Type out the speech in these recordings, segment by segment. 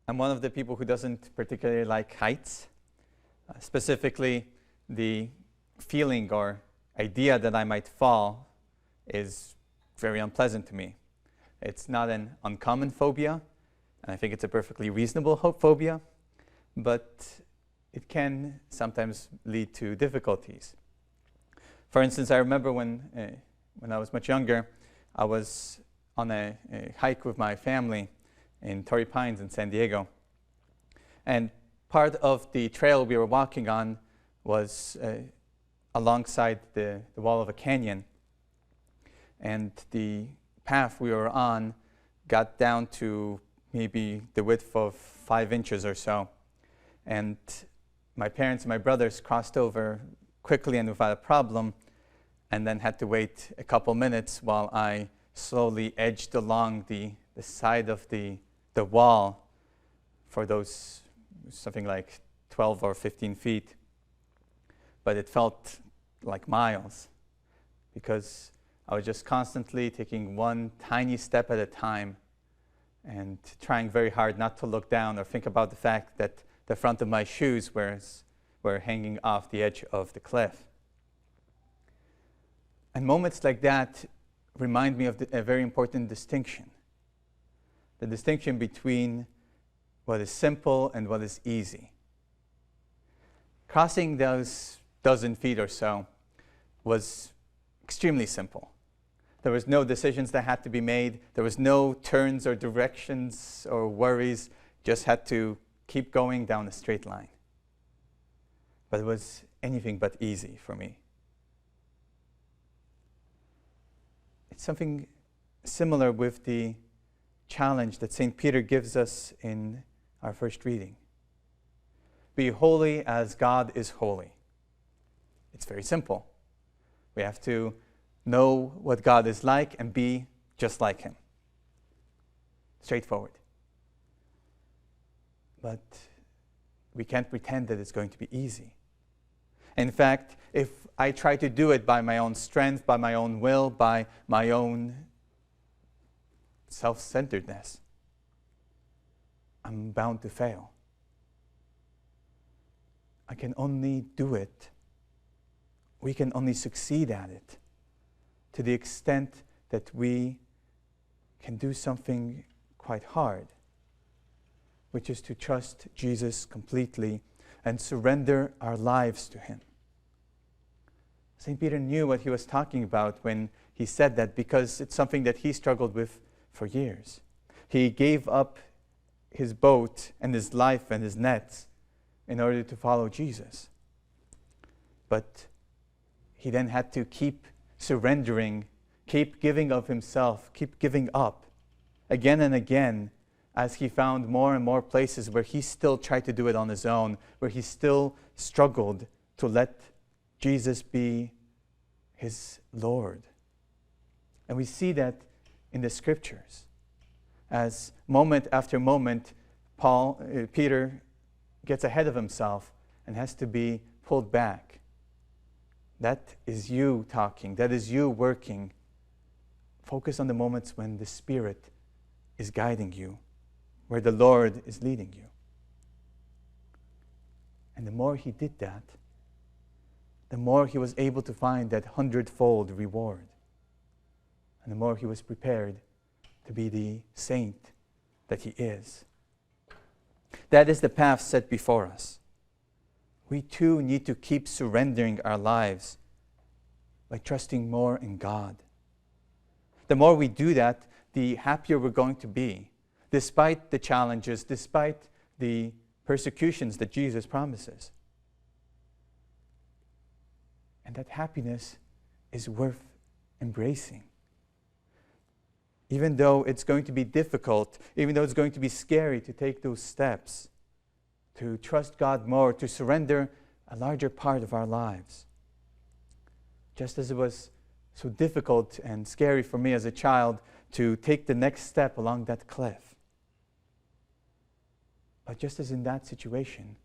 I'm one of the people who doesn't particularly like heights. Specifically, the feeling or idea that I might fall is very unpleasant to me. It's not an uncommon phobia, and I think it's a perfectly reasonable phobia, but it can sometimes lead to difficulties. For instance, I remember when I was much younger, I was on a hike with my family in Torrey Pines in San Diego. And part of the trail we were walking on was alongside the wall of a canyon. And the path we were on got down to maybe the width of 5 inches or so. And my parents and my brothers crossed over quickly and without a problem, and then had to wait a couple minutes while I slowly edged along the side of the wall for those something like 12 or 15 feet. But it felt like miles because I was just constantly taking one tiny step at a time and trying very hard not to look down or think about the fact that the front of my shoes were hanging off the edge of the cliff. And moments like that remind me of a very important distinction. The distinction between what is simple and what is easy. Crossing those dozen feet or so was extremely simple. There was no decisions that had to be made. There was no turns or directions or worries. Just had to keep going down a straight line. But it was anything but easy for me. It's something similar with the challenge that St. Peter gives us in our first reading. Be holy as God is holy. It's very simple. We have to know what God is like and be just like him. Straightforward. But we can't pretend that it's going to be easy. In fact, if I try to do it by my own strength, by my own will, by my own self-centeredness, I'm bound to fail. I can only do it. We can only succeed at it to the extent that we can do something quite hard, which is to trust Jesus completely and surrender our lives to him. St. Peter knew what he was talking about when he said that, because it's something that he struggled with for years. He gave up his boat and his life and his nets in order to follow Jesus. But he then had to keep surrendering, keep giving of himself, keep giving up again and again, as he found more and more places where he still tried to do it on his own, where he still struggled to let Jesus be his Lord. And we see that in the scriptures. As moment after moment, Peter gets ahead of himself and has to be pulled back. That is you talking. That is you working. Focus on the moments when the Spirit is guiding you, where the Lord is leading you. And the more he did that, the more he was able to find that 100-fold reward. And the more he was prepared to be the saint that he is. That is the path set before us. We too need to keep surrendering our lives by trusting more in God. The more we do that, the happier we're going to be, despite the challenges, despite the persecutions that Jesus promises. And that happiness is worth embracing. Even though it's going to be difficult, even though it's going to be scary to take those steps, to trust God more, to surrender a larger part of our lives. Just as it was so difficult and scary for me as a child to take the next step along that cliff. But just as in that situation,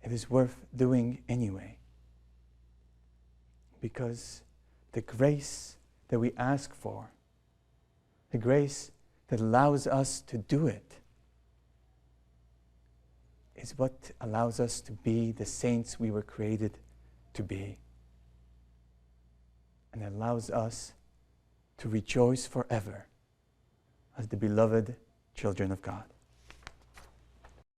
it is worth doing anyway. Because the grace that we ask for, the grace that allows us to do it, is what allows us to be the saints we were created to be. And allows us to rejoice forever as the beloved children of God.